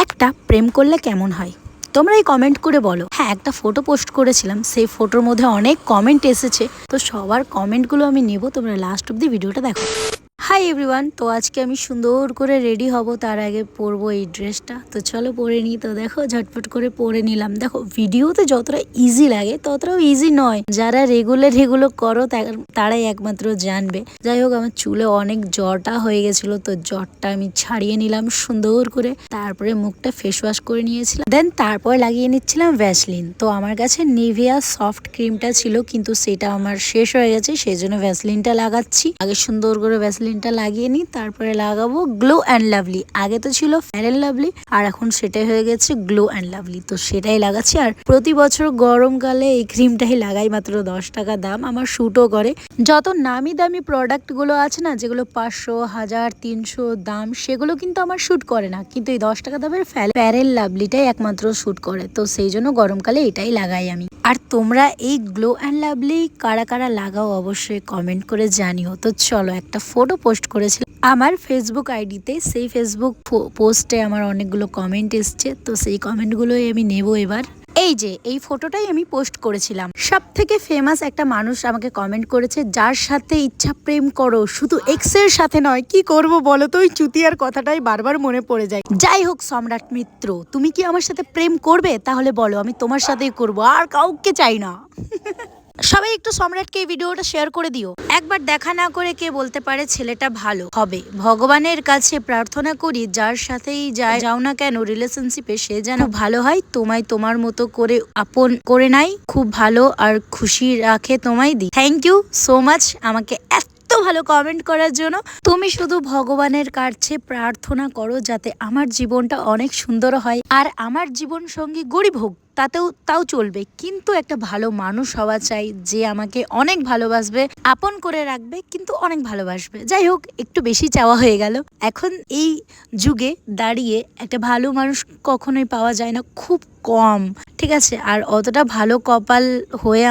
একটা প্রেম করলে কেমন হয় তোমরা এই কমেন্ট করে বলো। হ্যাঁ, একটা ফটো পোস্ট করেছিলাম, সেই ফটোর মধ্যে অনেক কমেন্ট এসেছে, তো সবার কমেন্টগুলো আমি নেব, তোমরা লাস্ট অব্দি ভিডিওটা দেখো। হাই এভরিওয়ান, তো আজকে আমি সুন্দর করে রেডি হব, তার আগে পরবো এই ড্রেসটা। তো চলো পরে নিই। তো দেখো ঝটপট করে পরে নিলাম। দেখো ভিডিওতে যতটা ইজি লাগে ততটাও ইজি নয়, যারা রেগুলার এগুলো করো তারাই একমাত্র জানবে। যাই হোক, আমার চুলে অনেক জটা হয়ে গেছিলো, তো জটটা আমি ছাড়িয়ে নিলাম সুন্দর করে। তারপরে মুখটা ফেস ওয়াশ করে নিয়েছিলাম, দেন তারপর লাগিয়ে নিচ্ছিলাম ভ্যাসলিন। তো আমার কাছে নিভিয়া সফট ক্রিমটা ছিল, কিন্তু সেটা আমার শেষ হয়ে গেছে, সেই জন্য ভ্যাসলিনটা লাগাচ্ছি। আগে সুন্দর করে ভ্যাসলিনটা লাগিয়ে নিই, তারপরে লাগাবো গ্লো অ্যান্ড লাভলি। আগে তো ছিল ফেয়ার অ্যান্ড লাভলি, আর এখন সেটাই হয়ে গেছে গ্লো অ্যান্ড লাভলি। তো সেটাই লাগাচ্ছি, আর প্রতি বছর গরমকালে এই ক্রিমটাই লাগাই, মাত্র 10 টাকা দাম, আমার শ্যুটও করে। যত নামি দামি প্রোডাক্টগুলো আছে না, যেগুলো 500, 1000, 300 দাম, সেগুলো কিন্তু আমার শ্যুট করে না, কিন্তু এই 10 টাকা দামের ফেয়ার অ্যান্ড লাভলিটাই একমাত্র শ্যুট করে। তো সেই জন্য গরমকালে এটাই লাগাই আমি। আর তোমরা এই গ্লো অ্যান্ড লাভলি কারা কারা লাগাও অবশ্যই কমেন্ট করে জানিও। তো চলো, একটা ফটো পোস্ট করেছিলাম আমার ফেসবুক আইডিতে, সেই ফেসবুক পোস্টে আমার অনেকগুলো কমেন্ট এসছে, তো সেই কমেন্টগুলোই আমি নেব এবার। এই যে এই ফটোটাই আমি পোস্ট করেছিলাম। সব থেকে ফেমাস একটা মানুষ আমাকে কমেন্ট করেছে, যার সাথে ইচ্ছা প্রেম করো, শুধু এক্স এর সাথে নয়। কি করব বলো তো, ওই চুতিয়ার কথাটাই বারবার মনে পড়ে যায়। যাই হোক সম্রাট মিত্র, তুমি কি আমার সাথে প্রেম করবে? তাহলে বলো, আমি তোমার সাথেই করব, আর কাউকে চাই না। সবাই একটু সম্রাটকে এই ভিডিওটা শেয়ার করে দিও। একবার দেখা না করে কে বলতে পারে ছেলেটা ভালো হবে? ভগবানের কাছে প্রার্থনা করি, যার সাথেই যাও না কেন রিলেশনশিপে, সে যেন ভালো হয়, তোমায় তোমার মতো করে আপন করে নাই, খুব ভালো আর খুশি রাখে তোমায় দি। থ্যাংক ইউ সো মাচ আমাকে এত ভালো কমেন্ট করার জন্য। তুমি শুধু ভগবানের কাছে প্রার্থনা করো যাতে আমার জীবনটা অনেক সুন্দর হয়, আর আমার জীবন সঙ্গী গরিব হোক তাও চলবে, কিন্তু একটা ভালো মানুষ হওয়া চাই, যে আমাকে অনেক ভালোবাসবে, আপন করে রাখবে, কিন্তু অনেক ভালোবাসবে। যাই হোক, একটু বেশি চাওয়া হয়ে গেল। এখন এই যুগে দাঁড়িয়ে একটা ভালো মানুষ কখনোই পাওয়া যায় না, খুব কম, ঠিক আছে? আর অতটা ভালো কপাল হয়ে